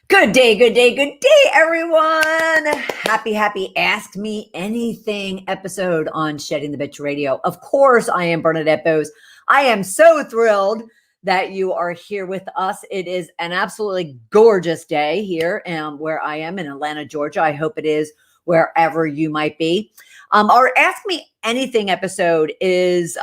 Good day, good day, good day, everyone. Happy Ask Me Anything episode on Shedding the Bitch Radio. Of course, I am Bernadette Bose. I am so thrilled that you are here with us. It is an absolutely gorgeous day here where I am in Atlanta, Georgia. I hope it is wherever you might be. Our Ask Me Anything episode is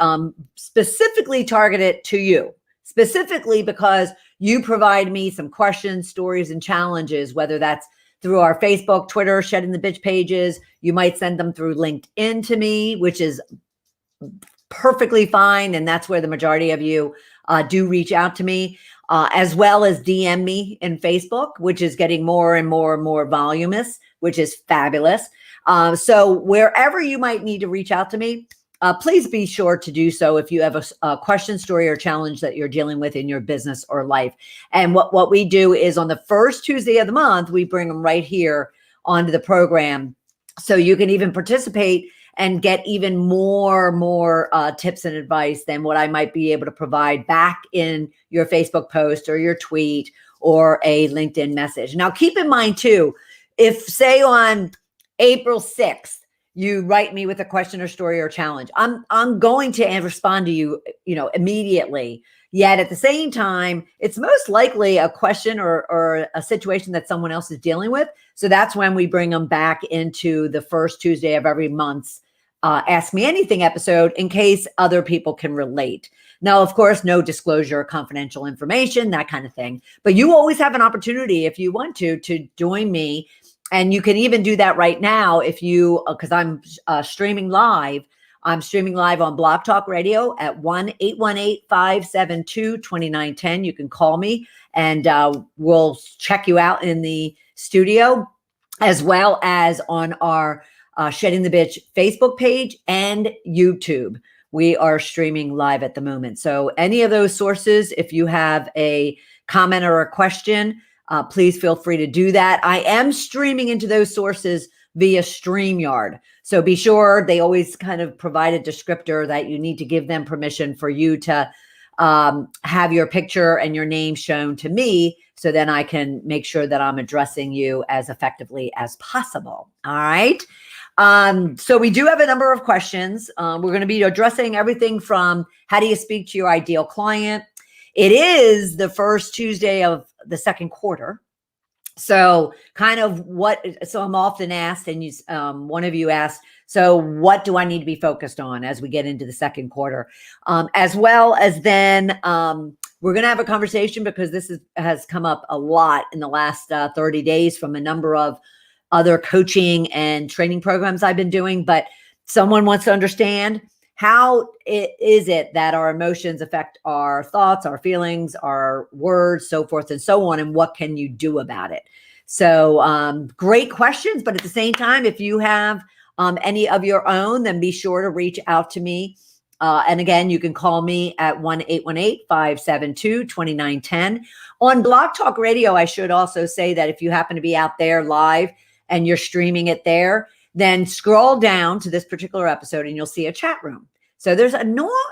specifically targeted to you, specifically because you provide me some questions, stories, and challenges, whether that's through our Facebook, Twitter, Shedding the Bitch pages. You might send them through LinkedIn to me, which is perfectly fine. And that's where the majority of you do reach out to me, as well as DM me in Facebook, which is getting more and more voluminous, which is fabulous. So wherever you might need to reach out to me, please be sure to do so if you have a question, story, or challenge that you're dealing with in your business or life. And what we do is on the first Tuesday of the month, we bring them right here onto the program. So you can even participate and get even more tips and advice than what I might be able to provide back in your Facebook post or your tweet or a LinkedIn message. Now, keep in mind too, if say on April 6th, you write me with a question or story or challenge, I'm going to respond to you, immediately. Yet at the same time, it's most likely a question or a situation that someone else is dealing with. So that's when we bring them back into the first Tuesday of every month's Ask Me Anything episode in case other people can relate. Now, of course, no disclosure, confidential information, that kind of thing. But you always have an opportunity if you want to join me. And you can even do that right now if you, because I'm streaming live. I'm streaming live on Blog Talk Radio at 1-818-572-2910. You can call me and we'll check you out in the studio, as well as on our Shedding the Bitch Facebook page and YouTube. We are streaming live at the moment. So any of those sources, if you have a comment or a question, please feel free to do that. I am streaming into those sources via StreamYard. So be sure, they always kind of provide a descriptor that you need to give them permission for you to have your picture and your name shown to me, so then I can make sure that I'm addressing you as effectively as possible. All right. So we do have a number of questions. We're going to be addressing everything from how do you speak to your ideal client? It is the first Tuesday of the second quarter. So so I'm often asked, and one of you asked, so what do I need to be focused on as we get into the second quarter? As well as then we're going to have a conversation, because this has come up a lot in the last 30 days from a number of other coaching and training programs I've been doing. But someone wants to understand, how is it that our emotions affect our thoughts, our feelings, our words, so forth and so on, and what can you do about it? So great questions, but at the same time, if you have any of your own, then be sure to reach out to me. And again, you can call me at 1-818-572-2910. On Blog Talk Radio, I should also say that if you happen to be out there live and you're streaming it there, then scroll down to this particular episode and you'll see a chat room. So there's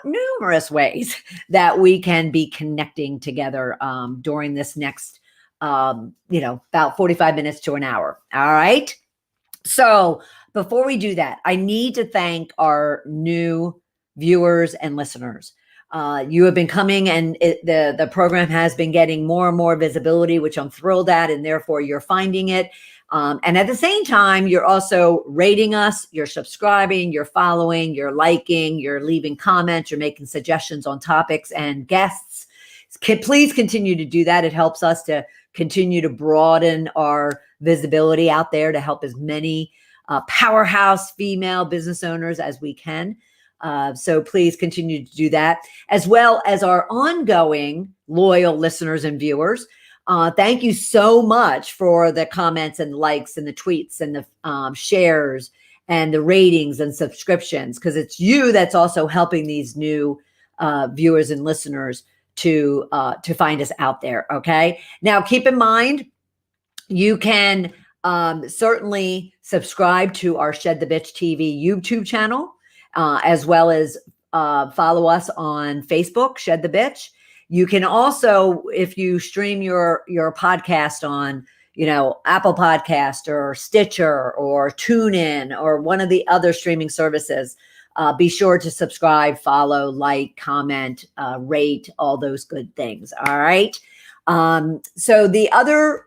numerous ways that we can be connecting together during this next, about 45 minutes to an hour. All right. So before we do that, I need to thank our new viewers and listeners. You have been coming, and the program has been getting more and more visibility, which I'm thrilled at, and therefore you're finding it. And at the same time, you're also rating us, you're subscribing, you're following, you're liking, you're leaving comments, you're making suggestions on topics and guests. Please continue to do that. It helps us to continue to broaden our visibility out there to help as many powerhouse female business owners as we can. So please continue to do that, as well as our ongoing loyal listeners and viewers. Thank you so much for the comments and likes and the tweets and the shares and the ratings and subscriptions, because it's you that's also helping these new viewers and listeners to find us out there. Okay. Now, keep in mind, you can certainly subscribe to our Shed the Bitch TV YouTube channel, as well as follow us on Facebook, Shed the Bitch. You can also, if you stream your podcast on Apple Podcast or Stitcher or TuneIn or one of the other streaming services. Be sure to subscribe, follow, like, comment, rate, all those good things. All right. So the other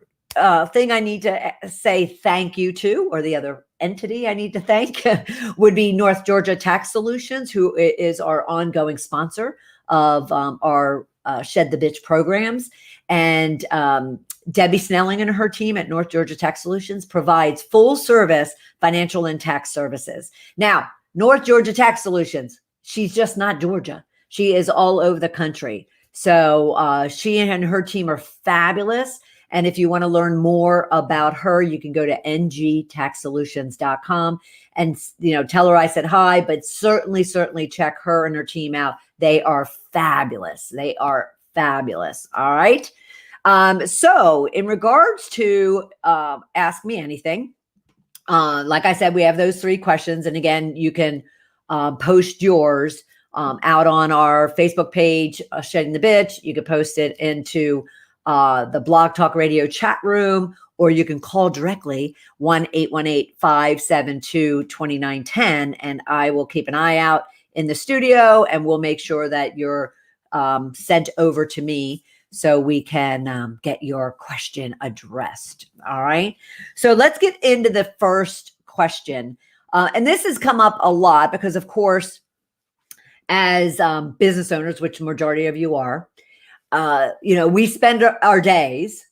thing I need to say thank you to, or the other entity I need to thank would be North Georgia Tax Solutions, who is our ongoing sponsor of our Shed the Bitch programs. And Debbie Snelling and her team at North Georgia Tax Solutions provides full service financial and tax services. Now, North Georgia Tax Solutions, she's just not Georgia. She is all over the country. So she and her team are fabulous. And if you want to learn more about her, you can go to ngtaxsolutions.com and, tell her I said hi, but certainly check her and her team out. They are fabulous. They are fabulous. All right. So in regards to Ask Me Anything, like I said, we have those 3 questions. And again, you can post yours out on our Facebook page, Shedding the Bitch. You can post it into the Blog Talk Radio chat room, or you can call directly 1-818-572-2910. And I will keep an eye out in the studio, and we'll make sure that you're sent over to me so we can get your question addressed. All right. So let's get into the first question. And this has come up a lot because, of course, as business owners, which the majority of you are, we spend our days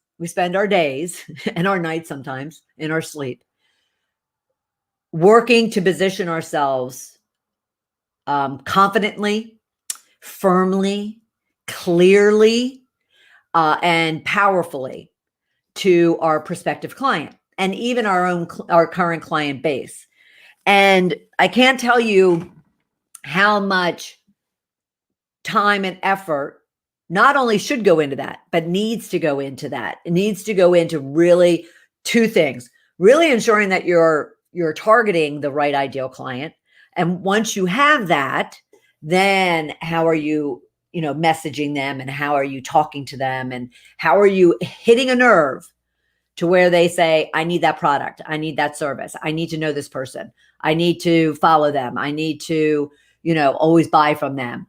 and our nights sometimes in our sleep working to position ourselves confidently, firmly, clearly, and powerfully to our prospective client and even our current client base. And I can't tell you how much time and effort not only should go into that, but needs to go into that. It needs to go into really 2 things: really ensuring that you're targeting the right ideal client. And once you have that, then how are you, messaging them, and how are you talking to them, and how are you hitting a nerve to where they say, I need that product. I need that service. I need to know this person. I need to follow them. I need to, always buy from them.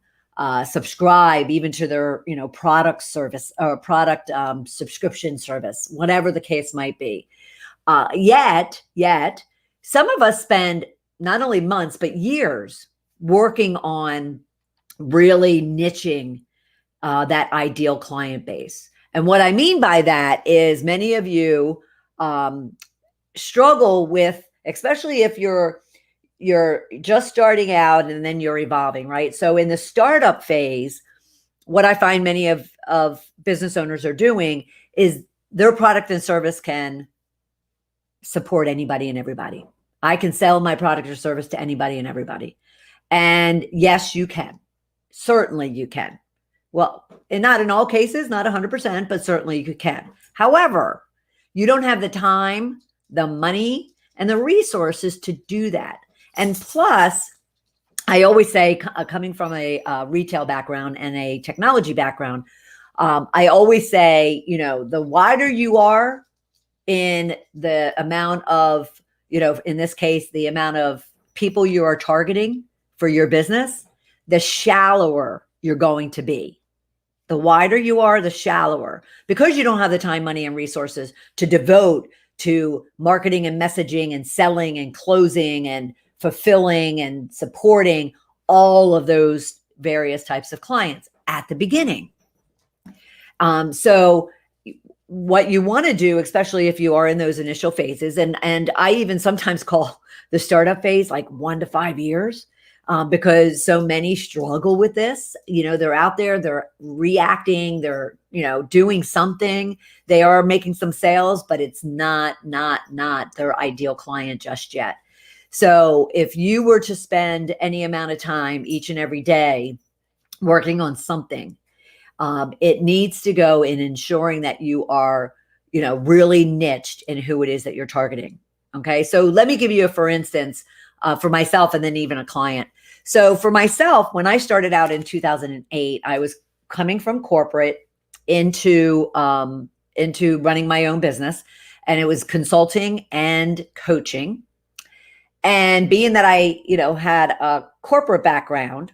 Subscribe even to their, product service or product subscription service, whatever the case might be. Yet, some of us spend not only months, but years working on really niching that ideal client base. And what I mean by that is many of you struggle with, especially if you're just starting out and then you're evolving, right? So in the startup phase, what I find many of business owners are doing is their product and service can support anybody and everybody. I can sell my product or service to anybody and everybody. And yes, you can. Certainly you can. Well, and not in all cases, not 100%, but certainly you can. However, you don't have the time, the money, and the resources to do that. And plus, I always say, coming from a retail background and a technology background, I always say, the wider you are in the amount of, in this case, the amount of people you are targeting for your business, the shallower you're going to be. The wider you are, the shallower, because you don't have the time, money, and resources to devote to marketing and messaging and selling and closing and fulfilling and supporting all of those various types of clients at the beginning. So what you want to do, especially if you are in those initial phases, and I even sometimes call the startup phase like 1 to 5 years, because so many struggle with this. They're out there, they're reacting, they're, doing something, they are making some sales, but it's not their ideal client just yet. So if you were to spend any amount of time each and every day working on something, it needs to go in ensuring that you are, really niched in who it is that you're targeting. Okay. So let me give you for instance, for myself and then even a client. So for myself, when I started out in 2008, I was coming from corporate into running my own business. and it was consulting and coaching. And being that I, had a corporate background,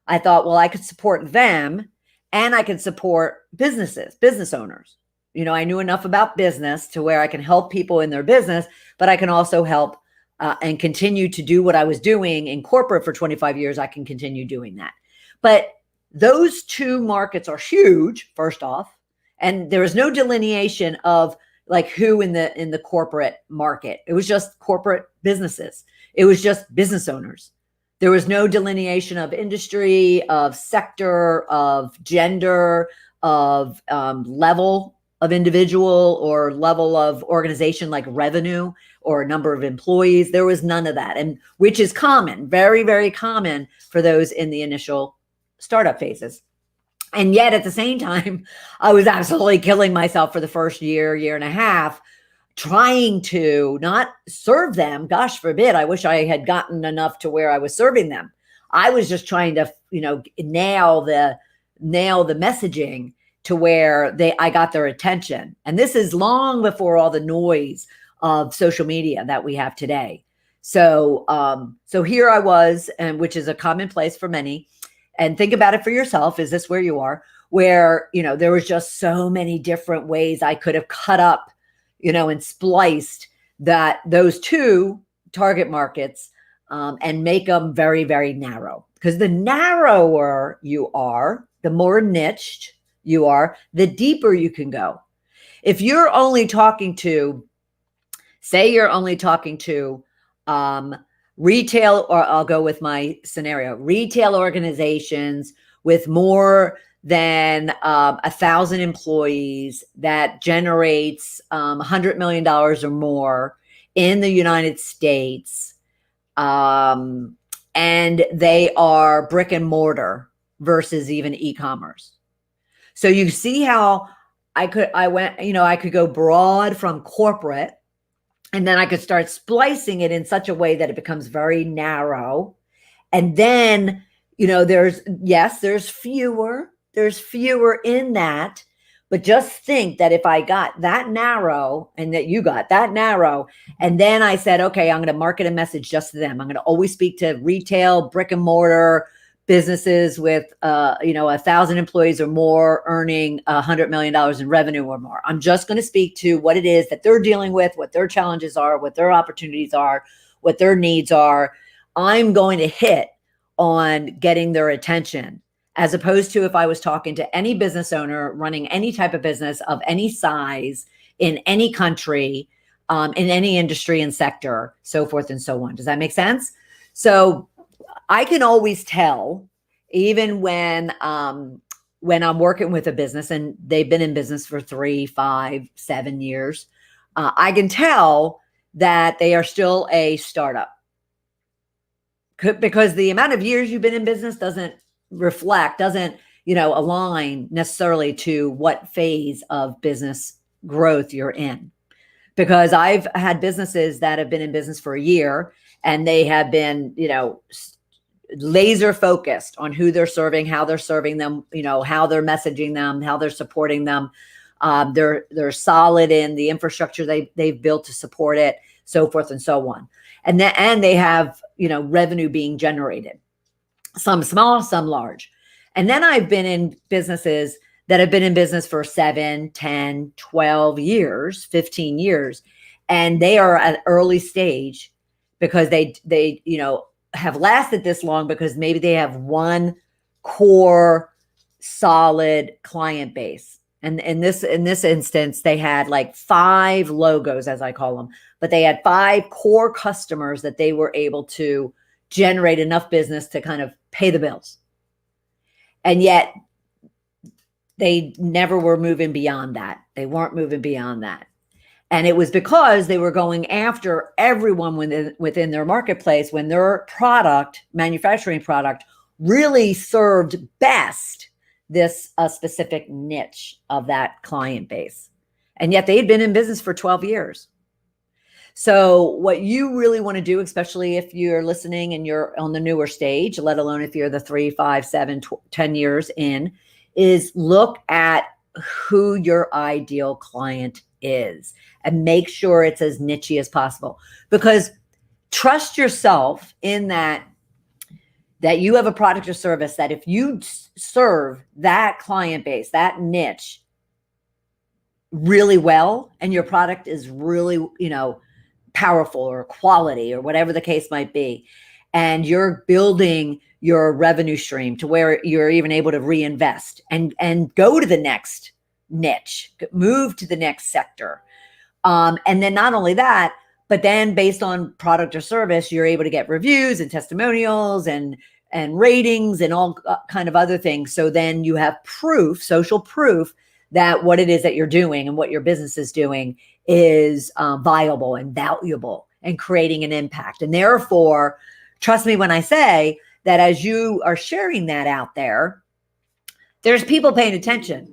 I thought, well, I could support them and I could support business owners. I knew enough about business to where I can help people in their business, but I can also help and continue to do what I was doing in corporate for 25 years. I can continue doing that. But those two markets are huge, first off, and there is no delineation of like who in the corporate market. It was just corporate businesses. It was just business owners. There was no delineation of industry, of sector, of gender, of level of individual or level of organization, like revenue or number of employees. There was none of that, and which is common, very, very common for those in the initial startup phases. And yet at the same time, I was absolutely killing myself for the first year and a half, trying to not serve them. Gosh forbid. I wish I had gotten enough to where I was serving them. I was just trying to, nail the messaging to where I got their attention. And this is long before all the noise of social media that we have today. So here I was, and which is a commonplace for many. And think about it for yourself. Is this where you are? Where, there was just so many different ways I could have cut up, and spliced those two target markets and make them very, very narrow. Because the narrower you are, the more niched you are, the deeper you can go. If you're only talking to, retail, or I'll go with my scenario, retail organizations with more than 1,000 employees that generates $100 million or more in the United States. And they are brick and mortar versus even e-commerce. So you see how I could go broad from corporate, and then I could start splicing it in such a way that it becomes very narrow. And then, there's fewer in that, but just think that if I got that narrow and that you got that narrow, and then I said, okay, I'm going to market a message just to them. I'm going to always speak to retail, brick and mortar businesses with, 1,000 employees or more earning $100 million in revenue or more. I'm just going to speak to what it is that they're dealing with, what their challenges are, what their opportunities are, what their needs are. I'm going to hit on getting their attention, as opposed to if I was talking to any business owner running any type of business of any size in any country, in any industry and sector, so forth and so on. Does that make sense? So I can always tell, even when I'm working with a business and they've been in business for 3, 5, 7 years, I can tell that they are still a startup, because the amount of years you've been in business doesn't align necessarily to what phase of business growth you're in. Because I've had businesses that have been in business for a year, and they have been, laser focused on who they're serving, how they're serving them, how they're messaging them, how they're supporting them. They're solid in the infrastructure they've built to support it, so forth and so on. And they have, revenue being generated, some small, some large. And then I've been in businesses that have been in business for 7, 10, 12 years, 15 years. And they are at early stage because they have lasted this long because maybe they have one core solid client base. And in this instance, they had like 5 logos, as I call them, but they had 5 core customers that they were able to generate enough business to kind of pay the bills. And yet they never were moving beyond that. They weren't moving beyond that. And it was because they were going after everyone within their marketplace when their manufacturing product, really served best this specific niche of that client base. And yet they had been in business for 12 years. So what you really want to do, especially if you're listening and you're on the newer stage, let alone if you're the 3, 5, 7, 10 years in, is look at who your ideal client is and make sure it's as niche as possible, because trust yourself in that you have a product or service that if you serve that client base, that niche really well, and your product is really, powerful or quality or whatever the case might be, and you're building your revenue stream to where you're even able to reinvest and go to the next niche, move to the next sector. And then not only that, but then based on product or service, you're able to get reviews and testimonials and ratings and all kind of other things. So then you have proof, social proof, that what it is that you're doing and what your business is doing is viable and valuable and creating an impact. And therefore, trust me when I say that as you are sharing that out there, there's people paying attention.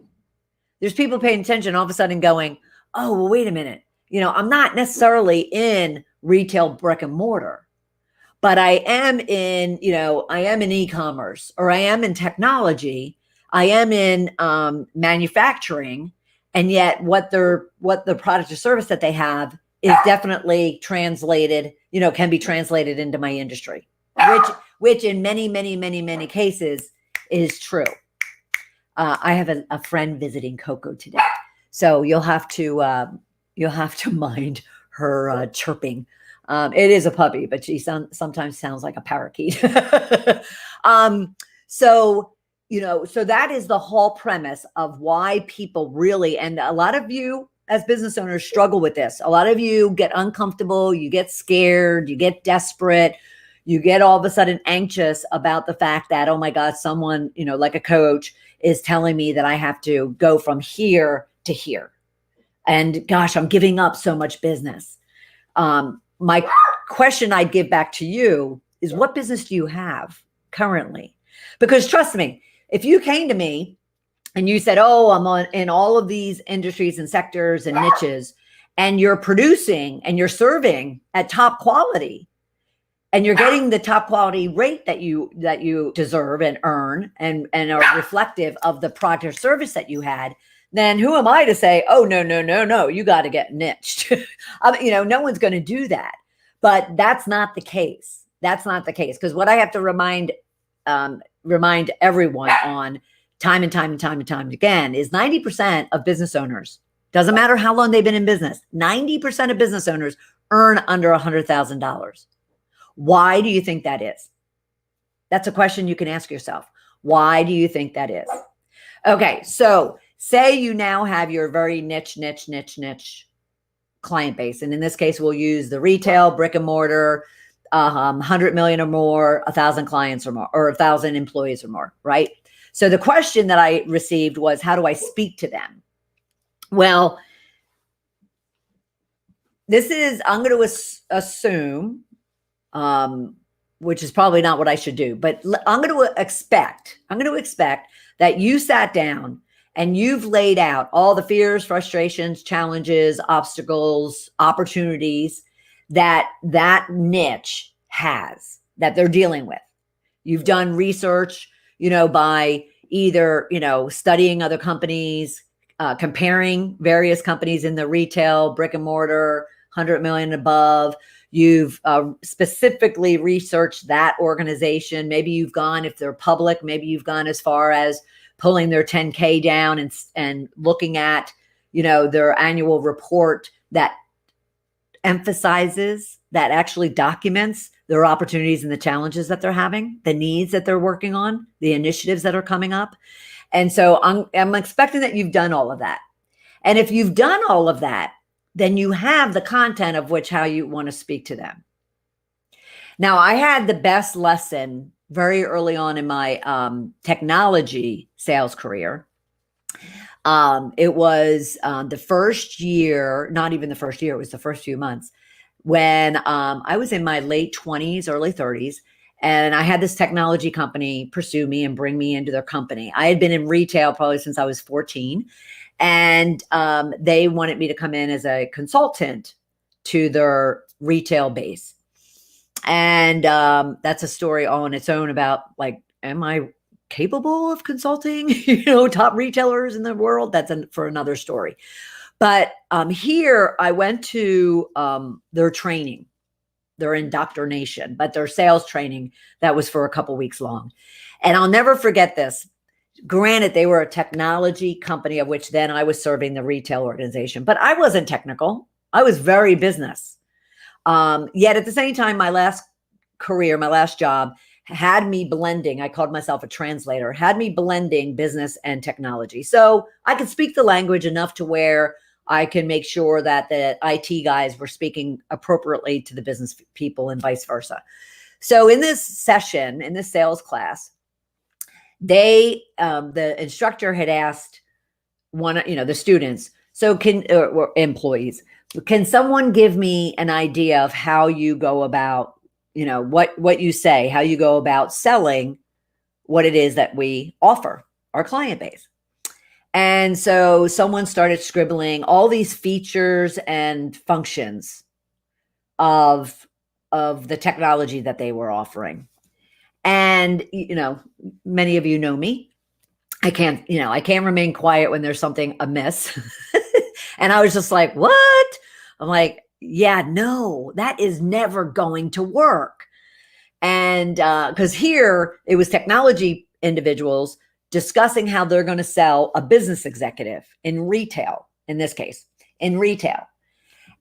There's people paying attention all of a sudden going, oh, well, wait a minute. I'm not necessarily in retail brick and mortar, but I am in e-commerce, or I am in technology. I am in manufacturing, and yet what the product or service that they have is definitely translated, can be translated into my industry, which in many, many, many, many cases is true. I have a friend visiting Coco today, so you'll have to mind her chirping. It is a puppy, but she sometimes sounds like a parakeet. So that is the whole premise of why people really, and a lot of you as business owners struggle with this. A lot of you get uncomfortable, you get scared, you get desperate, you get all of a sudden anxious about the fact that, oh my God, someone, like a coach is telling me that I have to go from here to here. And gosh, I'm giving up so much business. My question I'd give back to you is, what business do you have currently? Because trust me, if you came to me and you said, oh, I'm in all of these industries and sectors and niches, and you're producing and you're serving at top quality, and you're getting the top quality rate that you deserve and earn and are reflective of the product or service that you had, then who am I to say, oh, no, you got to get niched. No one's going to do that. But that's not the case. That's not the case. Because what I have to remind everyone on time and time again is 90% of business owners, doesn't matter how long they've been in business, 90% of business owners earn under $100,000. Why do you think that is? That's a question you can ask yourself. Why do you think that is? Okay, so say you now have your very niche client base. And in this case, we'll use the retail, brick and mortar, 100 million or more, 1,000 clients or more, or 1,000 employees or more, right? So the question that I received was, how do I speak to them? Well, I'm going to assume, which is probably not what I should do, but I'm going to expect that you sat down and you've laid out all the fears, frustrations, challenges, obstacles, opportunities that niche has, that they're dealing with. You've done research, by either, studying other companies, comparing various companies in the retail, brick and mortar, 100 million above. You've specifically researched that organization. Maybe you've gone, if they're public, maybe you've gone as far as pulling their 10K down and looking at, their annual report that emphasizes, that actually documents their opportunities and the challenges that they're having, the needs that they're working on, the initiatives that are coming up. And so I'm expecting that you've done all of that. And if you've done all of that, then you have the content of how you want to speak to them. Now, I had the best lesson very early on in my technology sales career. It was the first year, not even the first year, it was the first few months, when I was in my late 20s, early 30s, and I had this technology company pursue me and bring me into their company. I had been in retail probably since I was 14, and they wanted me to come in as a consultant to their retail base. And that's a story all on its own about, am I capable of consulting, top retailers in the world. That's for another story. But here I went to their training, their indoctrination, but their sales training that was for a couple weeks long. And I'll never forget this. Granted, they were a technology company of which then I was serving the retail organization, but I wasn't technical. I was very business. Yet at the same time, my last career, my last job had me blending. I called myself a translator, had me blending business and technology. So I could speak the language enough to where I can make sure that the IT guys were speaking appropriately to the business people and vice versa. So in this session, in this sales class, the instructor had asked the students, so or employees, can someone give me an idea of how you go about, what you say, how you go about selling what it is that we offer our client base? And so someone started scribbling all these features and functions of the technology that they were offering. And, many of you know me. I can't remain quiet when there's something amiss. And I was just like, what? I'm like, yeah, no, that is never going to work. And because here it was technology individuals discussing how they're going to sell a business executive in retail, in this case, in retail.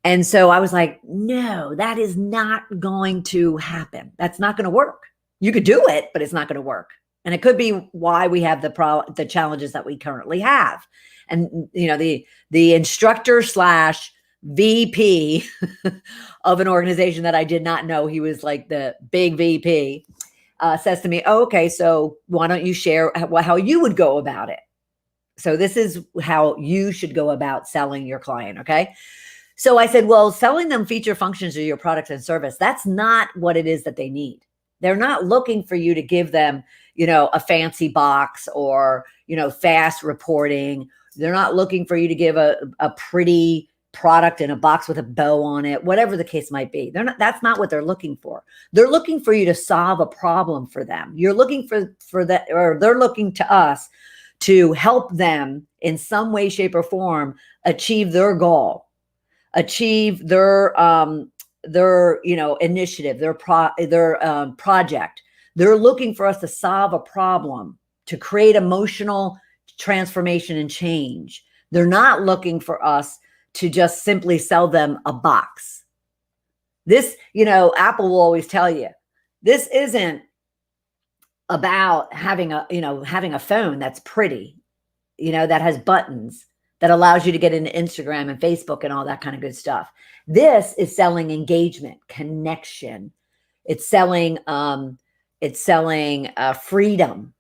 And so I was like, no, that is not going to happen. That's not going to work. You could do it, but it's not going to work. And it could be why we have the challenges that we currently have. And, the instructor / VP of an organization that I did not know, he was like the big VP, says to me, oh, okay, so why don't you share how you would go about it? So this is how you should go about selling your client, okay? So I said, well, selling them feature functions of your product and service, that's not what it is that they need. They're not looking for you to give them, a fancy box or, fast reporting. They're not looking for you to give a pretty product in a box with a bow on it, whatever the case might be. That's not what they're looking for. They're looking for you to solve a problem for them. You're looking for that, or they're looking to us to help them in some way, shape, or form achieve their goal, achieve their initiative, their project. They're looking for us to solve a problem, to create emotional transformation and change. They're not looking for us to just simply sell them a box. This, Apple will always tell you, this isn't about having a phone that's pretty, that has buttons, that allows you to get into Instagram and Facebook and all that kind of good stuff. This is selling engagement, connection. It's selling freedom,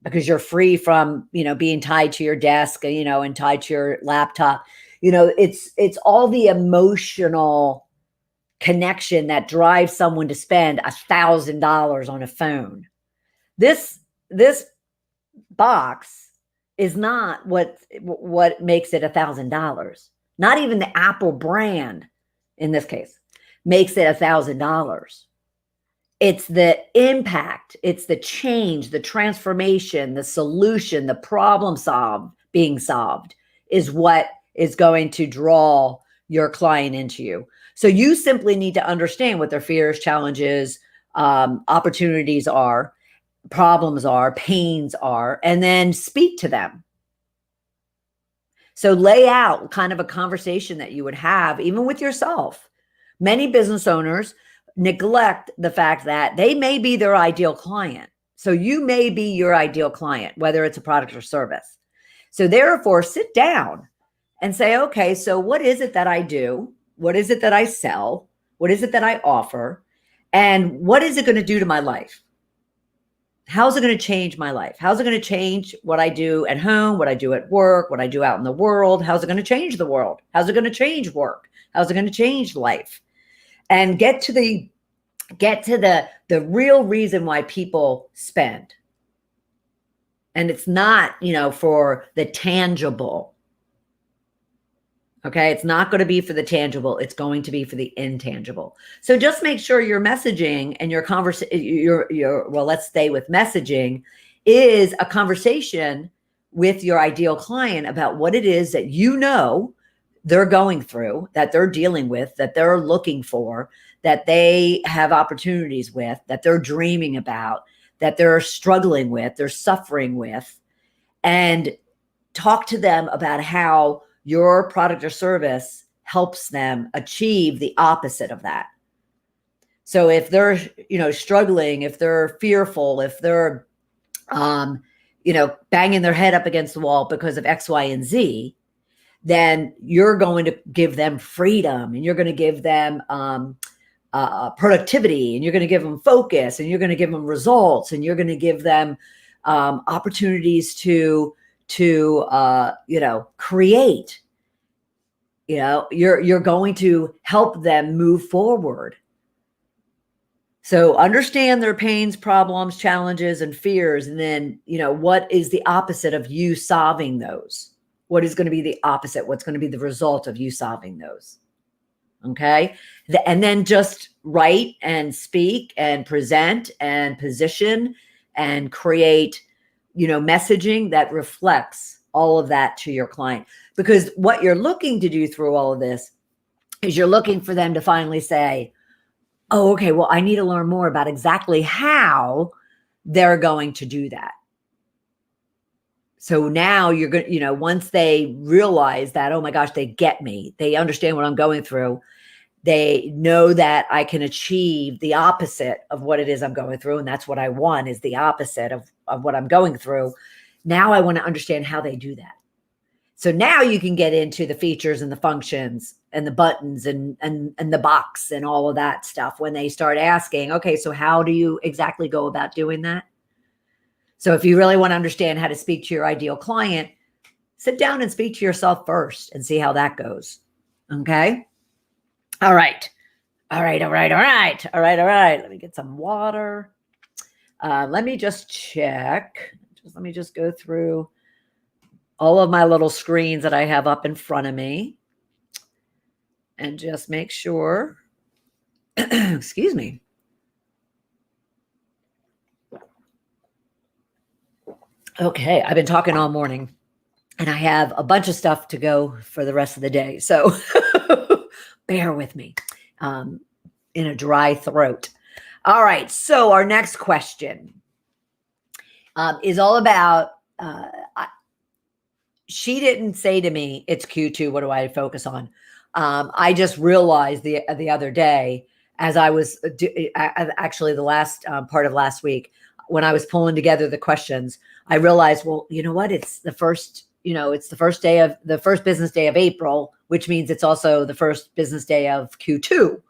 because you're free from, being tied to your desk, and tied to your laptop. It's all the emotional connection that drives someone to spend $1,000 on a phone. This box is not what makes it $1,000. Not even the Apple brand, in this case, makes it $1,000. It's the impact, it's the change, the transformation, the solution, the problem being solved is what is going to draw your client into you. So you simply need to understand what their fears, challenges, opportunities are, problems are, pains are, and then speak to them. So lay out kind of a conversation that you would have even with yourself. Many business owners neglect the fact that they may be their ideal client. So you may be your ideal client, whether it's a product or service. So therefore, sit down and say, okay, so what is it that I do? What is it that I sell? What is it that I offer? And what is it going to do to my life? How's it going to change my life? How's it going to change what I do at home, what I do at work, what I do out in the world? How's it going to change the world? How's it going to change work? How's it going to change life? And get to the real reason why people spend. And it's not, for the tangible. Okay. It's not going to be for the tangible. It's going to be for the intangible. So just make sure your messaging and your conversation, let's stay with messaging, is a conversation with your ideal client about what it is that you know they're going through, that they're dealing with, that they're looking for, that they have opportunities with, that they're dreaming about, that they're struggling with, they're suffering with, and talk to them about how your product or service helps them achieve the opposite of that. So if they're, struggling, if they're fearful, if they're, banging their head up against the wall because of X, Y, and Z, then you're going to give them freedom, and you're going to give them productivity, and you're going to give them focus, and you're going to give them results, and you're going to give them opportunities to create. You're going to help them move forward. So understand their pains, problems, challenges, and fears. And then, what is the opposite of you solving those? What is going to be the opposite? What's going to be the result of you solving those? Okay. And then just write and speak and present and position and create, messaging that reflects all of that to your client. Because what you're looking to do through all of this is you're looking for them to finally say, oh, okay, well, I need to learn more about exactly how they're going to do that. So now you're going to, once they realize that, oh my gosh, they get me, they understand what I'm going through, they know that I can achieve the opposite of what it is I'm going through. And that's what I want, is the opposite of what I'm going through. Now I want to understand how they do that. So now you can get into the features and the functions and the buttons and the box and all of that stuff when they start asking, okay, so how do you exactly go about doing that? So if you really want to understand how to speak to your ideal client, sit down and speak to yourself first and see how that goes. Okay. All right. Let me get some water. Let me just check. Let me just go through all of my little screens that I have up in front of me and just make sure, excuse me. Okay, I've been talking all morning and I have a bunch of stuff to go for the rest of the day. So bear with me in a dry throat. All right, so our next question is all about, she didn't say to me, it's Q2, what do I focus on? I just realized the other day, as I was actually the last part of last week, when I was pulling together the questions, I realized, well, you know what? It's the first, it's the first business day of April, which means it's also the first business day of Q2.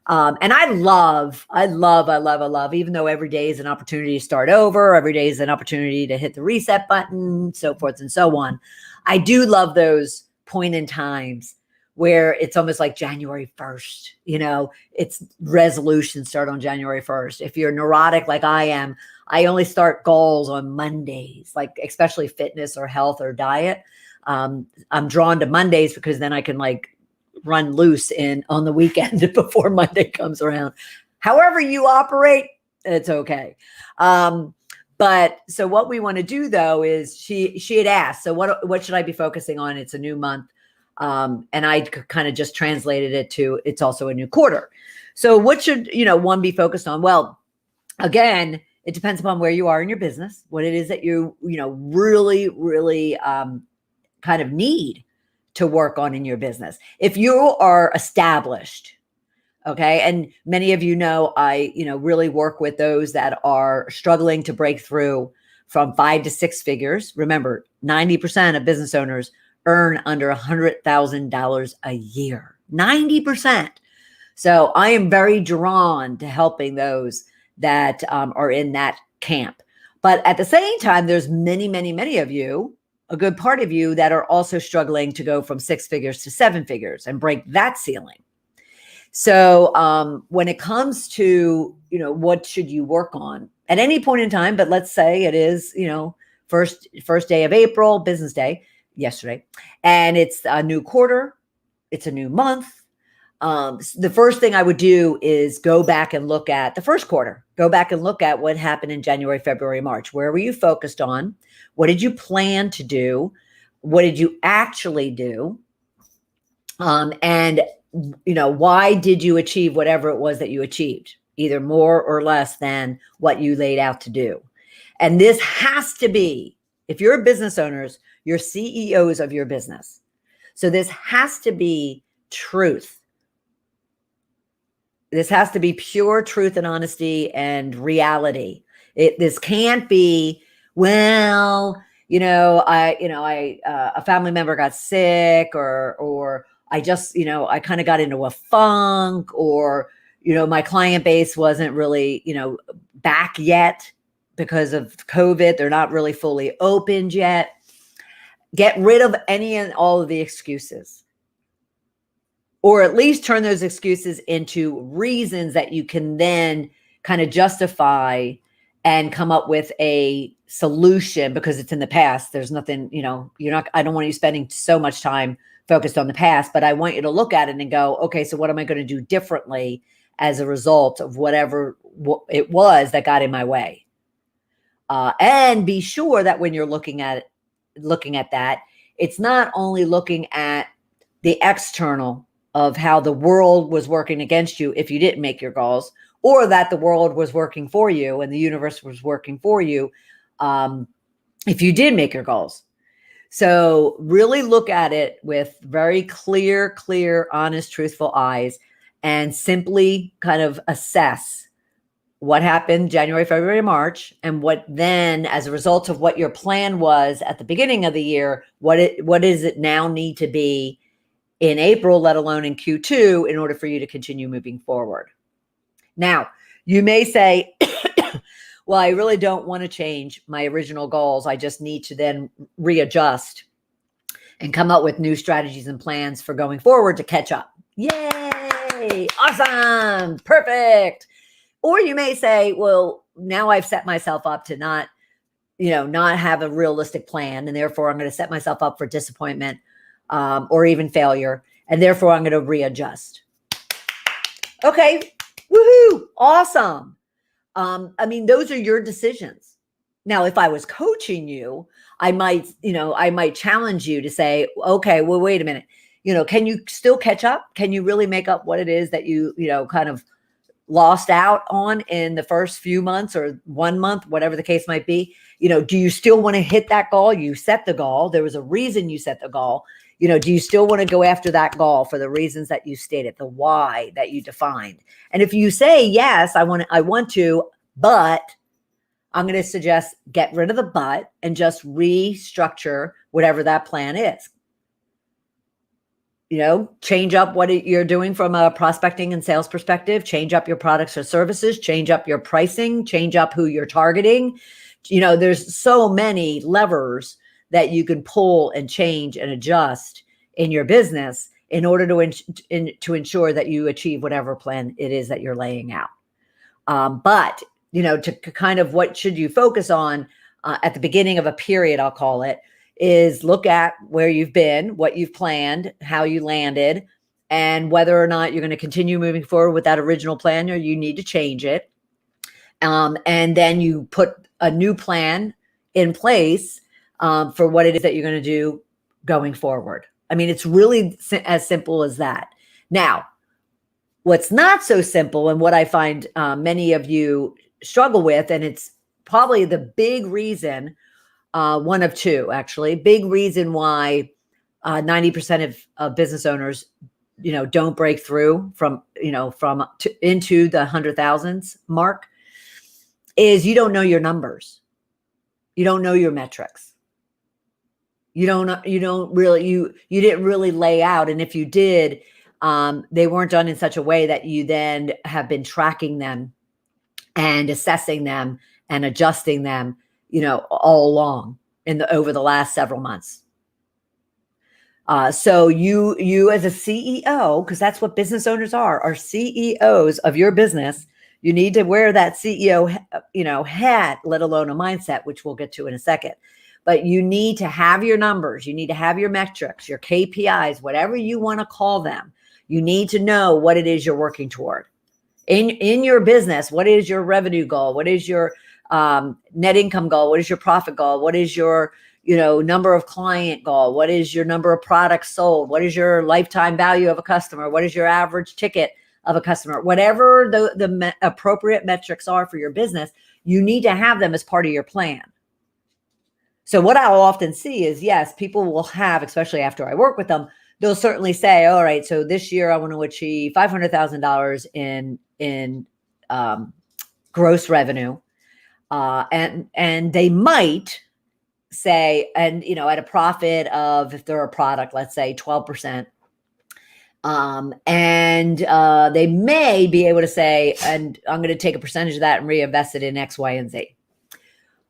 And I love, even though every day is an opportunity to start over, every day is an opportunity to hit the reset button, so forth and so on. I do love those point in times where it's almost like January 1st, it's resolutions start on January 1st. If you're neurotic like I am, I only start goals on Mondays, like especially fitness or health or diet. I'm drawn to Mondays because then I can run loose on the weekend before Monday comes around. However you operate, it's okay. But so what we want to do though is she had asked, so what should I be focusing on? It's a new month. And I kind of just translated it to, it's also a new quarter. So what should, one be focused on? Well, again, it depends upon where you are in your business, what it is that you really, really kind of need to work on in your business. If you are established, okay, and many of I really work with those that are struggling to break through from 5 to 6 figures. Remember, 90% of business owners earn under $100,000 a year, 90%. So I am very drawn to helping those that are in that camp. But at the same time, there's many, many, many of you, a good part of you, that are also struggling to go from 6 figures to 7 figures and break that ceiling. So when it comes to, what should you work on at any point in time, but let's say it is, first day of April, business day, yesterday, and it's a new quarter, it's a new month. The first thing I would do is go back and look at the first quarter. Go back and look at what happened in January, February, March. Where were you focused on? What did you plan to do? What did you actually do? And why did you achieve whatever it was that you achieved, either more or less than what you laid out to do? And this has to be, if you're business owners, you're CEOs of your business. So this has to be truth. This has to be pure truth and honesty and reality. This can't be, well, a family member got sick, or I just, I kind of got into a funk, or, my client base wasn't really, back yet because of COVID. They're not really fully opened yet. Get rid of any and all of the excuses, or at least turn those excuses into reasons that you can then kind of justify and come up with a solution, because it's in the past. There's nothing, I don't want you spending so much time focused on the past, but I want you to look at it and go, okay, so what am I going to do differently as a result of whatever it was that got in my way? And be sure that when you're looking at that, it's not only looking at the external of how the world was working against you if you didn't make your goals, or that the world was working for you and the universe was working for you if you did make your goals. So really look at it with very clear, honest, truthful eyes, and simply kind of assess what happened January, February, March, and what then, as a result of what your plan was at the beginning of the year, what does it now need to be in April, let alone in Q2, in order for you to continue moving forward. Now, you may say, well, I really don't want to change my original goals. I just need to then readjust and come up with new strategies and plans for going forward to catch up. Yay! Awesome! Perfect! Or you may say, well, now I've set myself up to not have a realistic plan, and therefore I'm going to set myself up for disappointment or even failure, and therefore I'm going to readjust. Okay, woohoo! Awesome. Those are your decisions. Now, if I was coaching you, I might challenge you to say, okay, well, wait a minute. Can you still catch up? Can you really make up what it is that you kind of lost out on in the first few months or 1 month, whatever the case might be? Do you still want to hit that goal? You set the goal. There was a reason you set the goal. Do you still want to go after that goal for the reasons that you stated, the why that you defined? And if you say, yes, I want to, but I'm going to suggest get rid of the but and just restructure whatever that plan is. Change up what you're doing from a prospecting and sales perspective, change up your products or services, change up your pricing, change up who you're targeting. There's so many levers that you can pull and change and adjust in your business in order to ensure that you achieve whatever plan it is that you're laying out. But to kind of what should you focus on at the beginning of a period, I'll call it, is look at where you've been, what you've planned, how you landed, and whether or not you're going to continue moving forward with that original plan or you need to change it. And then you put a new plan in place for what it is that you're going to do going forward. It's really as simple as that. Now, what's not so simple, and what I find many of you struggle with, and it's probably the big reason, one of two, actually, big reason why 90% of business owners, don't break through from into the 100,000s mark, is you don't know your numbers. You don't know your metrics. You didn't really lay out. And if you did, they weren't done in such a way that you then have been tracking them and assessing them and adjusting them, all along over the last several months. So you as a CEO, because that's what business owners are CEOs of your business. You need to wear that CEO, hat, let alone a mindset, which we'll get to in a second. But you need to have your numbers. You need to have your metrics, your KPIs, whatever you want to call them. You need to know what it is you're working toward. In your business, what is your revenue goal? What is your net income goal? What is your profit goal? What is your number of client goal? What is your number of products sold? What is your lifetime value of a customer? What is your average ticket of a customer? Whatever the appropriate metrics are for your business, you need to have them as part of your plan. So what I'll often see is, yes, people will have, especially after I work with them, they'll certainly say, all right, so this year I want to achieve $500,000 in gross revenue. And they might say, and at a profit of, if they're a product, let's say 12%. And they may be able to say, and I'm going to take a percentage of that and reinvest it in X, Y, and Z.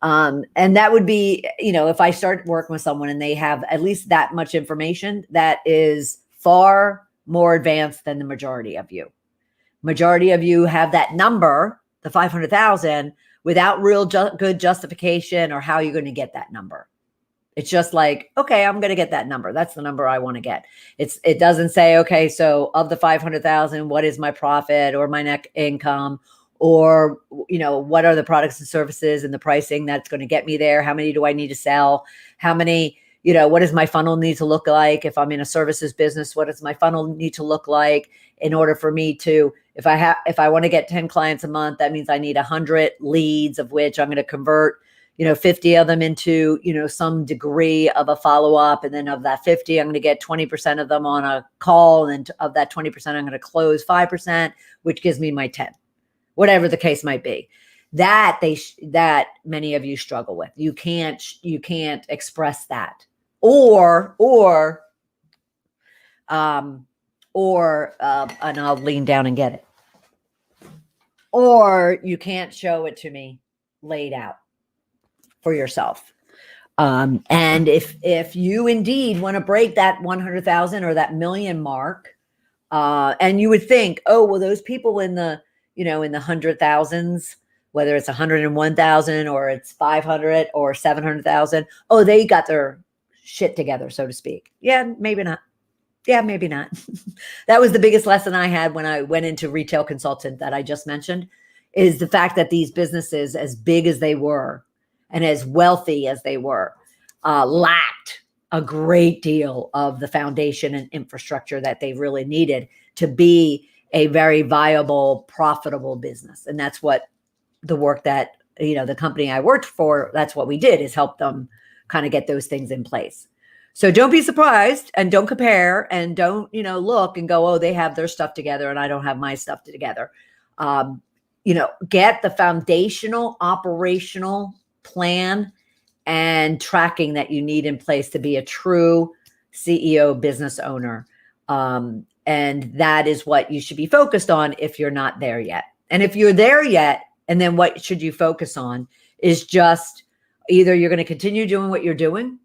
And that would be, if I start working with someone and they have at least that much information, that is far more advanced than the majority of you. Majority of you have that number, the 500,000, without real good justification or how you're going to get that number. It's just like, okay, I'm going to get that number. That's the number I want to get. It doesn't say, okay, so of the 500,000, what is my profit or my net income? Or, what are the products and services and the pricing that's going to get me there? How many do I need to sell? How many, what does my funnel need to look like? If I'm in a services business, what does my funnel need to look like in order for me to, if I want to get 10 clients a month, that means I need 100 leads, of which I'm going to convert, 50 of them into, some degree of a follow-up. And then of that 50, I'm going to get 20% of them on a call. And of that 20%, I'm going to close 5%, which gives me my 10. Whatever the case might be, that many of you struggle with. You can't express that, or and I'll lean down and get it, or you can't show it to me laid out for yourself. And if you indeed want to break that 100,000 or that million mark, and you would think, oh, well, those people in the in the 100,000s, whether it's 101,000 or it's 500 or 700,000. Oh, they got their shit together, so to speak. Yeah, maybe not. Yeah, maybe not. That was the biggest lesson I had when I went into retail consultant that I just mentioned, is the fact that these businesses, as big as they were and as wealthy as they were, lacked a great deal of the foundation and infrastructure that they really needed to be a very viable, profitable business. And that's what the work that, the company I worked for, that's what we did, is help them kind of get those things in place. So don't be surprised, and don't compare, and don't, look and go, oh, they have their stuff together and I don't have my stuff together. Get the foundational operational plan and tracking that you need in place to be a true CEO business owner. And that is what you should be focused on if you're not there yet. And if you're there yet, and then what should you focus on is just either you're going to continue doing what you're doing.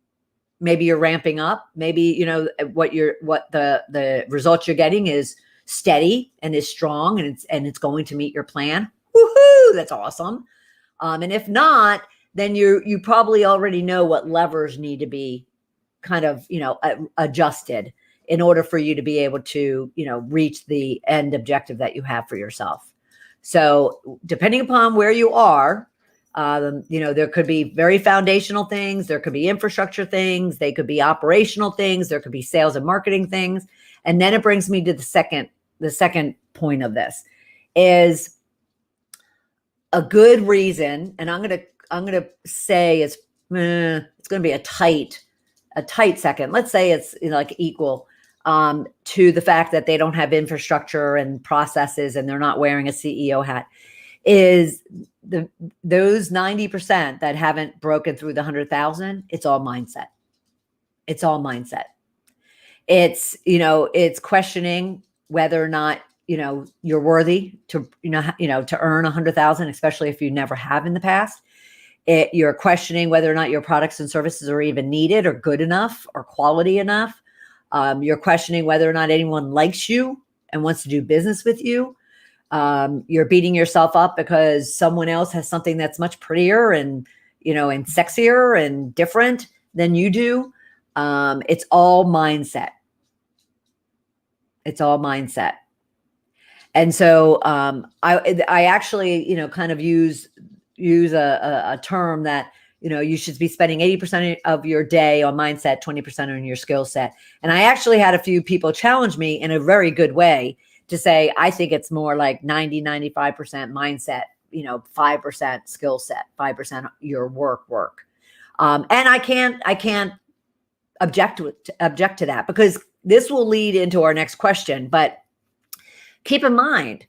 Maybe you're ramping up. Maybe, what the results you're getting is steady and is strong, and it's going to meet your plan. Woohoo! That's awesome. And if not, then you probably already know what levers need to be kind of, adjusted in order for you to be able to, reach the end objective that you have for yourself. So depending upon where you are, there could be very foundational things. There could be infrastructure things. They could be operational things. There could be sales and marketing things. And then it brings me to the second point of this is a good reason. And I'm going to say it's going to be a tight second. Let's say it's like equal to the fact that they don't have infrastructure and processes and they're not wearing a CEO hat, is those 90% that haven't broken through the 100,000. It's all mindset. It's all mindset. It's questioning whether or not, you're worthy to, to earn 100,000, especially if you never have in the past. You're questioning whether or not your products and services are even needed or good enough or quality enough. You're questioning whether or not anyone likes you and wants to do business with you. You're beating yourself up because someone else has something that's much prettier and, and sexier and different than you do. It's all mindset. It's all mindset. And so I actually, kind of use a term that, you should be spending 80% of your day on mindset, 20% on your skill set. And I actually had a few people challenge me in a very good way to say, I think it's more like 90, 95% mindset, 5% skill set, 5% your work. And I can't object to that, because this will lead into our next question. But keep in mind,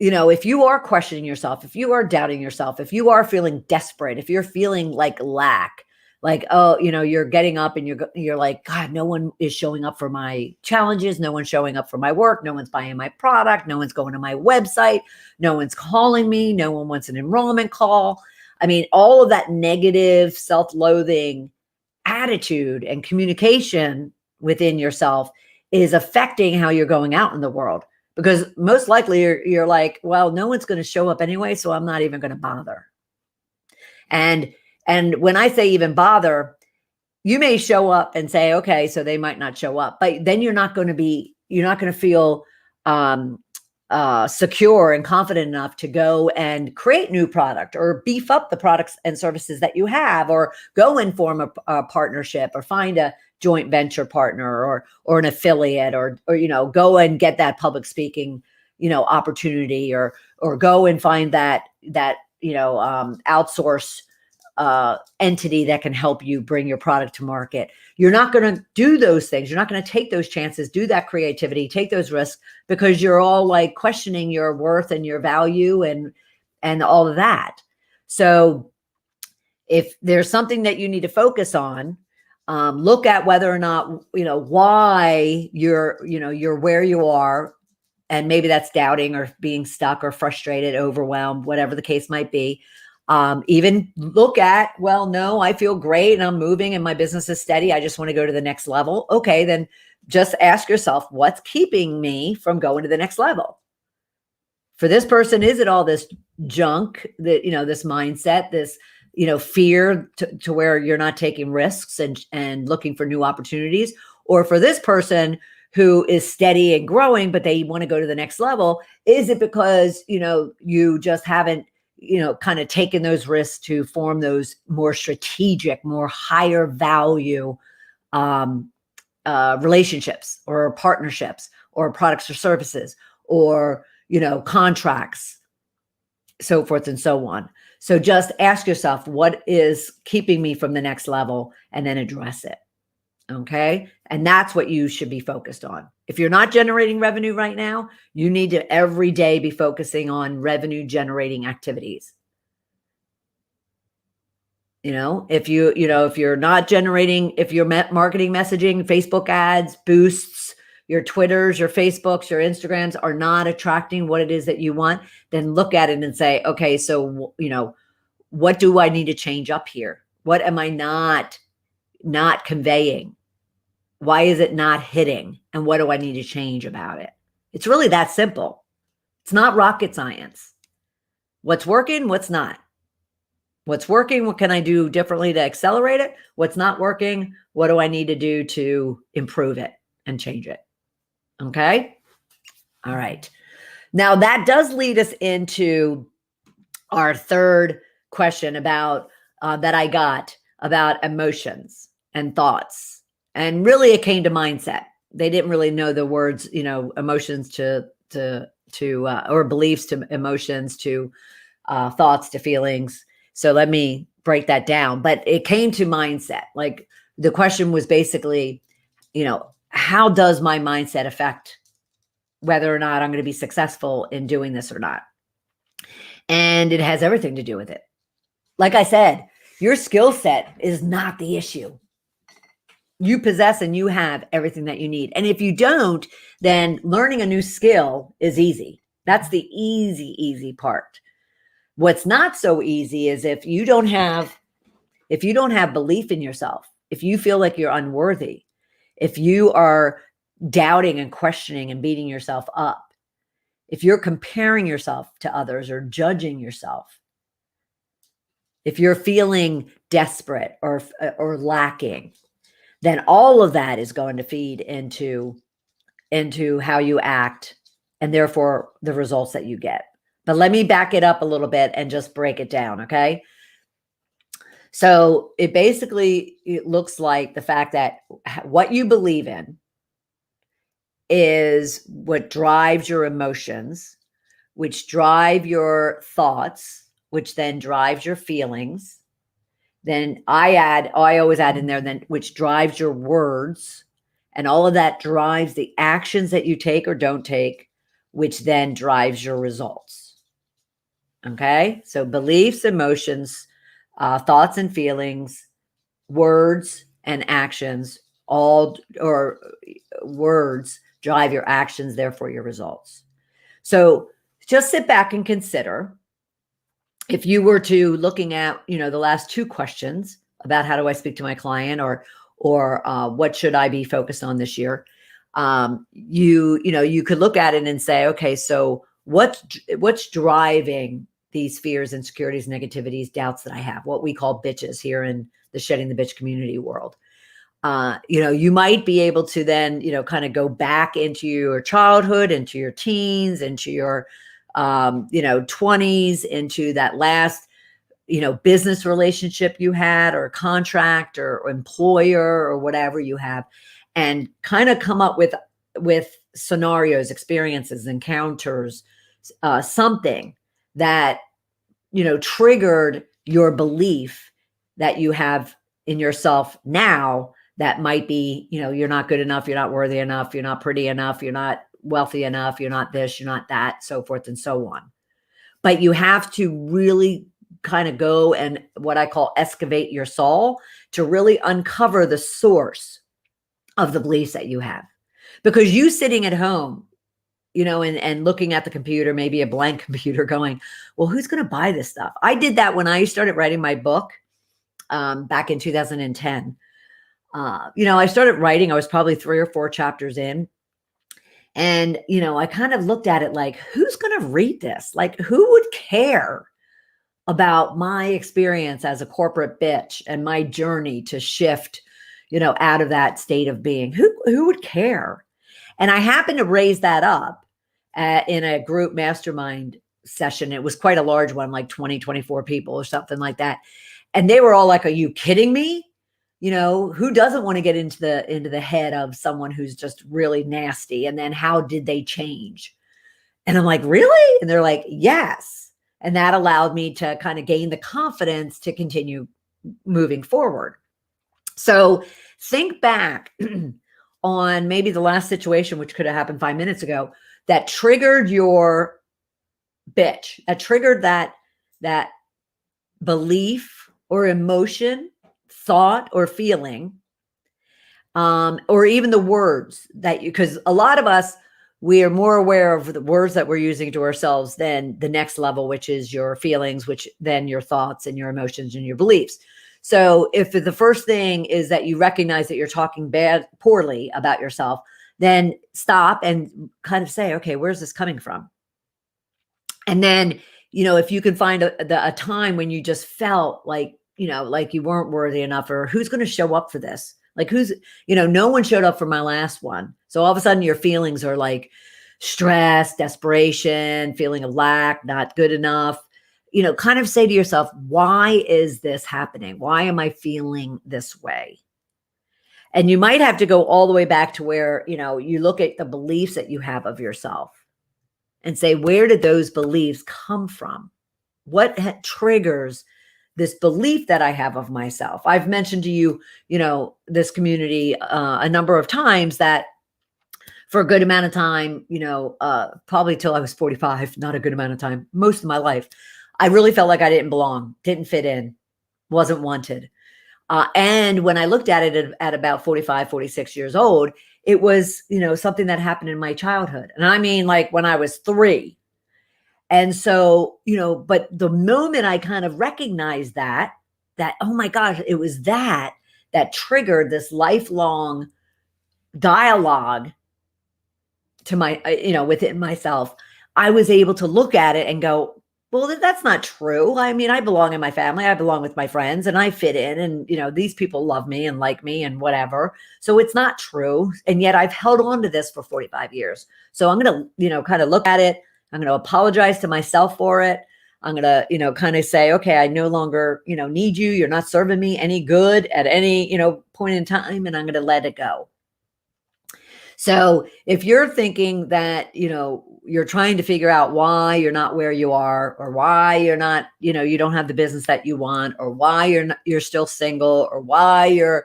if you are questioning yourself, if you are doubting yourself, if you are feeling desperate, if you're feeling like lack, like, oh, you're getting up and you're like, God, no one is showing up for my challenges. No one's showing up for my work. No one's buying my product. No one's going to my website. No one's calling me. No one wants an enrollment call. I mean, all of that negative, self-loathing attitude and communication within yourself is affecting how you're going out in the world. Because most likely you're like, well, no one's going to show up anyway, so I'm not even going to bother. And when I say even bother, you may show up and say, okay, so they might not show up, but then you're not going to feel secure and confident enough to go and create new product or beef up the products and services that you have, or go and form a partnership, or find a joint venture partner, or an affiliate, or go and get that public speaking, opportunity, or go and find that outsource entity that can help you bring your product to market. You're not going to do those things. You're not going to take those chances, do that creativity, take those risks, because you're all like questioning your worth and your value and all of that. So if there's something that you need to focus on, look at whether or not, why you're where you are. And maybe that's doubting or being stuck or frustrated, overwhelmed, whatever the case might be. Even look at, well, no, I feel great and I'm moving and my business is steady. I just want to go to the next level. Okay, then just ask yourself, what's keeping me from going to the next level? For this person, is it all this junk, that, this mindset, this, fear to where you're not taking risks and looking for new opportunities? Or for this person who is steady and growing, but they want to go to the next level, is it because, you just haven't, kind of taken those risks to form those more strategic, more higher value relationships or partnerships or products or services or, contracts, so forth and so on. So just ask yourself, what is keeping me from the next level, and then address it. Okay. And that's what you should be focused on. If you're not generating revenue right now, you need to every day be focusing on revenue generating activities. If you're not generating, if your marketing messaging, Facebook ads, boosts, your Twitters, your Facebooks, your Instagrams are not attracting what it is that you want, then look at it and say, okay, so, what do I need to change up here? What am I not conveying? Why is it not hitting? And what do I need to change about it? It's really that simple. It's not rocket science. What's working, what's not? What's working, what can I do differently to accelerate it? What's not working, what do I need to do to improve it and change it? Okay? All right. Now that does lead us into our third question about that I got about emotions and thoughts. And really it came to mindset. They didn't really know the words, emotions to or beliefs to emotions, to thoughts to feelings. So let me break that down. But it came to mindset. Like the question was basically, how does my mindset affect whether or not I'm going to be successful in doing this or not? And it has everything to do with it. Like I said, your skill set is not the issue. You possess and you have everything that you need. And if you don't, then learning a new skill is easy. That's the easy part. What's not so easy is if you don't have belief in yourself, if you feel like you're unworthy, if you are doubting and questioning and beating yourself up, if you're comparing yourself to others or judging yourself, if you're feeling desperate or lacking, then all of that is going to feed into into how you act and therefore the results that you get. But let me back it up a little bit and just break it down, okay? So it looks like the fact that what you believe in is what drives your emotions, which drive your thoughts, which then drives your feelings. Then I always add in there, then which drives your words, and all of that drives the actions that you take or don't take, which then drives your results. Okay. So beliefs, emotions, thoughts and feelings, words and actions, or words drive your actions, therefore your results. So just sit back and consider, if you were to looking at, the last two questions about how do I speak to my client, or what should I be focused on this year? You could look at it and say, okay, so what's driving these fears, insecurities, negativities, doubts that I have, what we call bitches here in the Shedding the Bitch community world. You might be able to then, kind of go back into your childhood, into your teens, into your 20s, into that last, business relationship you had, or contract, or employer, or whatever you have, and kind of come up with scenarios, experiences, encounters, something that, triggered your belief that you have in yourself now, that might be, you're not good enough, you're not worthy enough, you're not pretty enough, you're not wealthy enough, you're not this, you're not that, so forth and so on. But you have to really kind of go and what I call excavate your soul to really uncover the source of the beliefs that you have. Because you sitting at home, and looking at the computer, maybe a blank computer, going, well, who's going to buy this stuff? I did that when I started writing my book back in 2010. I started writing, I was probably 3 or 4 chapters in. And, I kind of looked at it like, who's going to read this? Like, who would care about my experience as a corporate bitch and my journey to shift, out of that state of being? Who would care? And I happened to raise that up in a group mastermind session. It was quite a large one, like 20, 24 people or something like that. And they were all like, are you kidding me? Who doesn't want to get into the head of someone who's just really nasty? And then how did they change? And I'm like, really? And they're like, yes. And that allowed me to kind of gain the confidence to continue moving forward. So think back on maybe the last situation, which could have happened 5 minutes ago, that triggered your bitch, that triggered that belief or emotion, thought or feeling, or even the words that because a lot of us, we are more aware of the words that we're using to ourselves than the next level, which is your feelings, which then your thoughts and your emotions and your beliefs. So if the first thing is that you recognize that you're talking poorly about yourself, then stop and kind of say, okay, where's this coming from? And then, if you can find a time when you just felt like, like you weren't worthy enough, or who's going to show up for this? Like no one showed up for my last one. So all of a sudden your feelings are like stress, desperation, feeling of lack, not good enough. Kind of say to yourself, why is this happening? Why am I feeling this way? And you might have to go all the way back to where, you look at the beliefs that you have of yourself and say, where did those beliefs come from? What triggers this belief that I have of myself? I've mentioned to you, this community a number of times that for a good amount of time, probably till I was 45, not a good amount of time, most of my life, I really felt like I didn't belong, didn't fit in, wasn't wanted. And when I looked at it at about 45, 46 years old, it was, something that happened in my childhood. And I mean, like when I was 3. And so, but the moment I kind of recognized that, oh my gosh, it was that triggered this lifelong dialogue to my, within myself, I was able to look at it and go, Well, that's not true. I mean, I belong in my family. I belong with my friends and I fit in and, these people love me and like me and whatever. So it's not true. And yet I've held on to this for 45 years. So I'm going to, kind of look at it. I'm going to apologize to myself for it. I'm going to, kind of say, okay, I no longer, need you. You're not serving me any good at any, point in time. And I'm going to let it go. So if you're thinking that, you're trying to figure out why you're not where you are, or why you're not, you don't have the business that you want, or why you're still single, or why you're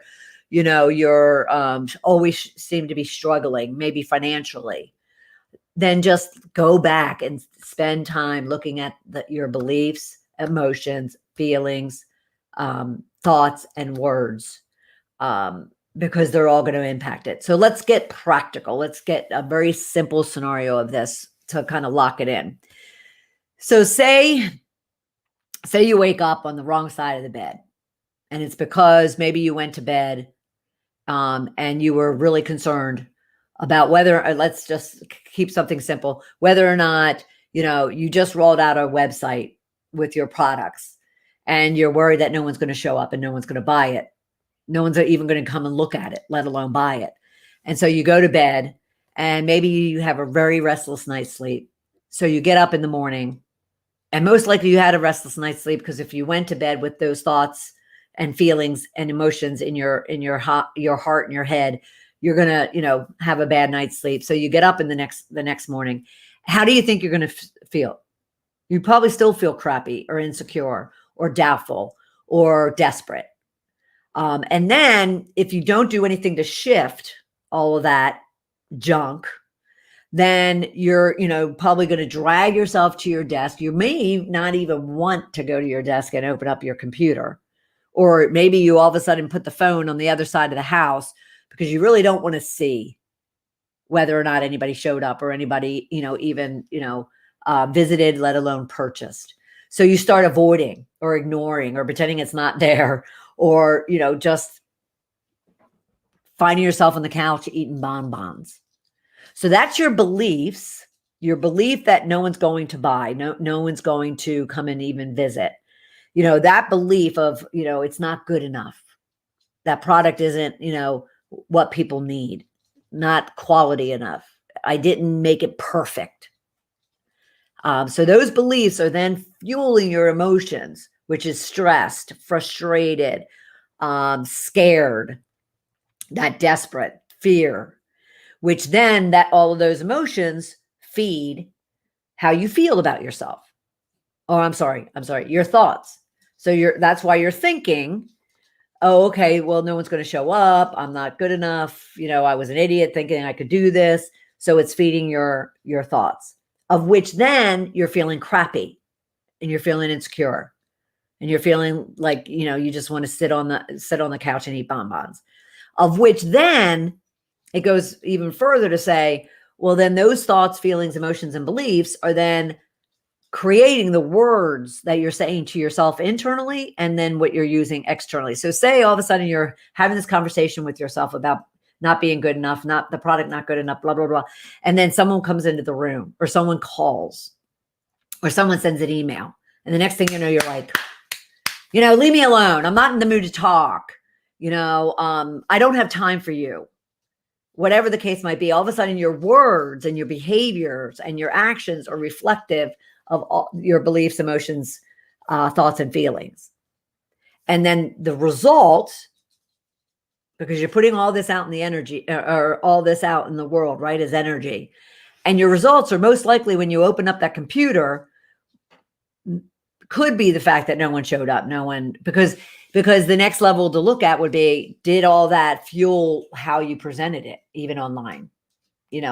always seem to be struggling, maybe financially, then just go back and spend time looking at your beliefs, emotions, feelings, thoughts, and words. Because they're all going to impact it. So let's get practical. Let's get a very simple scenario of this to kind of lock it in. So say you wake up on the wrong side of the bed, and it's because maybe you went to bed and you were really concerned about whether, let's just keep something simple, whether or not, you just rolled out a website with your products and you're worried that no one's going to show up and no one's going to buy it. No one's even going to come and look at it, let alone buy it. And so you go to bed and maybe you have a very restless night's sleep. So you get up in the morning and most likely you had a restless night's sleep because if you went to bed with those thoughts and feelings and emotions in your heart and your head, you're going to, have a bad night's sleep. So you get up in the next morning. How do you think you're going to feel? You probably still feel crappy or insecure or doubtful or desperate. And then if you don't do anything to shift all of that junk, then you're, probably going to drag yourself to your desk. You may not even want to go to your desk and open up your computer, or maybe you all of a sudden put the phone on the other side of the house because you really don't want to see whether or not anybody showed up or anybody, even, visited, let alone purchased. So you start avoiding or ignoring or pretending it's not there. Or, just finding yourself on the couch eating bonbons. So that's your beliefs, your belief that no one's going to buy, no one's going to come and even visit. That belief of, it's not good enough. That product isn't, what people need, not quality enough. I didn't make it perfect. So those beliefs are then fueling your emotions, which is stressed, frustrated, scared, that desperate, fear, which then that all of those emotions feed how you feel about yourself. Oh, I'm sorry, your thoughts. So that's why you're thinking, oh, okay, well, no one's going to show up. I'm not good enough. I was an idiot thinking I could do this. So it's feeding your thoughts, of which then you're feeling crappy and you're feeling insecure. And you're feeling like, you just want to sit on the couch and eat bonbons, of which then it goes even further to say, well, then those thoughts, feelings, emotions, and beliefs are then creating the words that you're saying to yourself internally and then what you're using externally. So say all of a sudden you're having this conversation with yourself about not being good enough, not the product, not good enough, blah, blah, blah. And then someone comes into the room or someone calls or someone sends an email. And the next thing you know, you're like, leave me alone. I'm not in the mood to talk. I don't have time for you. Whatever the case might be, all of a sudden your words and your behaviors and your actions are reflective of all your beliefs, emotions, thoughts, and feelings. And then the result, because you're putting all this out in the energy or all this out in the world, right, as energy. And your results are most likely when you open up that computer could be the fact that no one showed up, because the next level to look at would be, did all that fuel how you presented it, even online,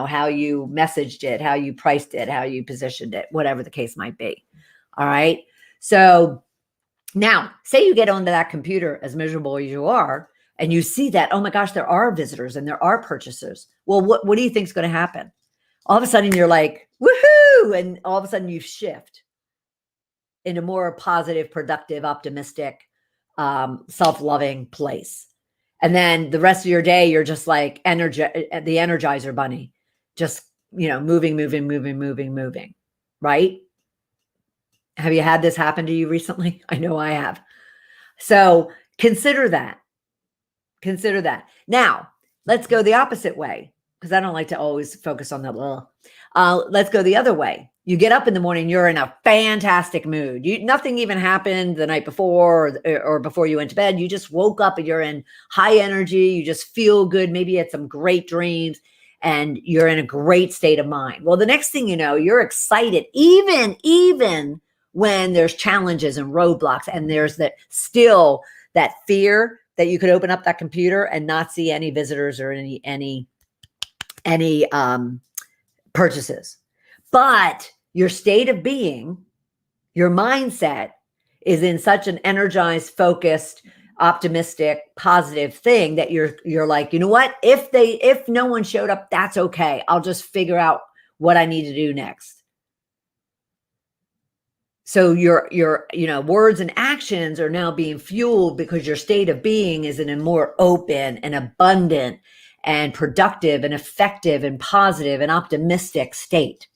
how you messaged it, how you priced it, how you positioned it, whatever the case might be. All right. So now say you get onto that computer as miserable as you are, and you see that, oh my gosh, there are visitors and there are purchasers. Well, what do you think is going to happen? All of a sudden you're like, woohoo. And all of a sudden you shift in a more positive, productive, optimistic, self-loving place. And then the rest of your day, you're just like the Energizer bunny, just, moving, right? Have you had this happen to you recently? I know I have. So consider that. Consider that. Now, let's go the opposite way, because I don't like to always focus on the let's go the other way. You get up in the morning, you're in a fantastic mood. Nothing even happened the night before or before you went to bed. You just woke up and you're in high energy. You just feel good. Maybe you had some great dreams and you're in a great state of mind. Well, the next thing you know, you're excited, even when there's challenges and roadblocks and there's that fear that you could open up that computer and not see any visitors or any purchases. But your state of being, your mindset is in such an energized, focused, optimistic, positive thing that you're like, you know what? If no one showed up, that's okay. I'll just figure out what I need to do next. So your words and actions are now being fueled because your state of being is in a more open and abundant and productive and effective and positive and optimistic state.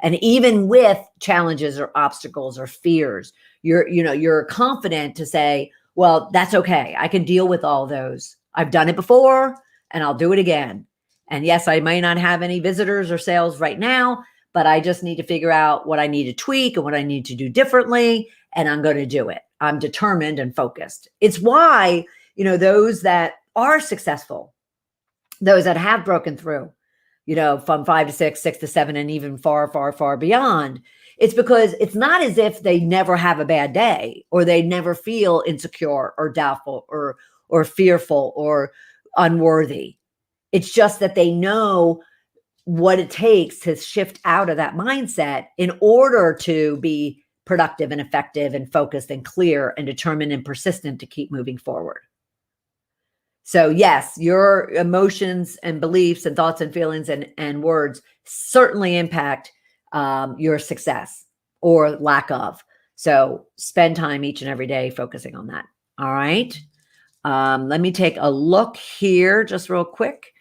And even with challenges or obstacles or fears, you're confident to say, well, that's okay. I can deal with all those. I've done it before and I'll do it again. And yes, I may not have any visitors or sales right now, but I just need to figure out what I need to tweak and what I need to do differently. And I'm going to do it. I'm determined and focused. It's why, those that are successful, those that have broken through, from 5 to 6, 6 to 7, and even far, far, far beyond. It's because it's not as if they never have a bad day or they never feel insecure or doubtful or fearful or unworthy. It's just that they know what it takes to shift out of that mindset in order to be productive and effective and focused and clear and determined and persistent to keep moving forward. So yes, your emotions and beliefs and thoughts and feelings and words certainly impact your success or lack of. So spend time each and every day focusing on that. All right. Let me take a look here just real quick.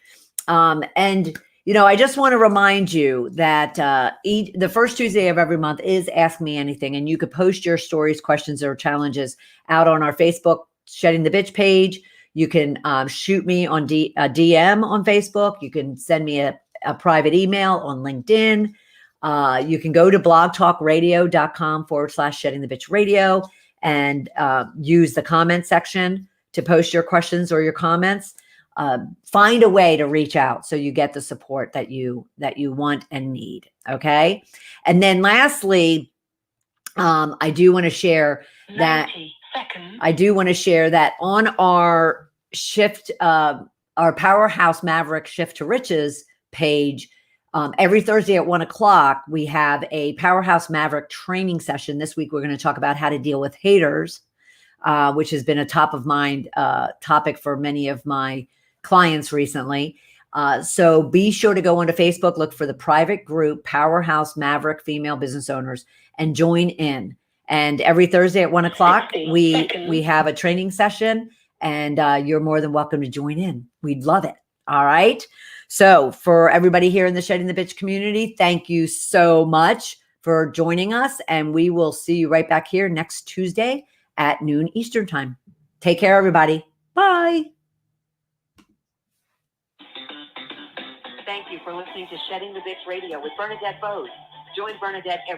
I just want to remind you that the first Tuesday of every month is Ask Me Anything. And you could post your stories, questions, or challenges out on our Facebook Shedding the Bitch page. You can shoot me on a DM on Facebook. You can send me a private email on LinkedIn. You can go to blogtalkradio.com/Shedding the Bitch Radio and use the comment section to post your questions or your comments. Find a way to reach out so you get the support that you want and need. Okay. And then lastly, I do want to share that on our shift, our Powerhouse Maverick Shift to Riches page, every Thursday at 1:00, we have a Powerhouse Maverick training session. This week, we're going to talk about how to deal with haters, which has been a top of mind topic for many of my clients recently. So be sure to go onto Facebook, look for the private group, Powerhouse Maverick Female Business Owners, and join in. And every Thursday at 1:00, we have a training session, and you're more than welcome to join in. We'd love it. All right. So for everybody here in the Shedding the Bitch community, thank you so much for joining us. And we will see you right back here next Tuesday at noon Eastern time. Take care, everybody. Bye. Thank you for listening to Shedding the Bitch Radio with Bernadette Bose. Join Bernadette every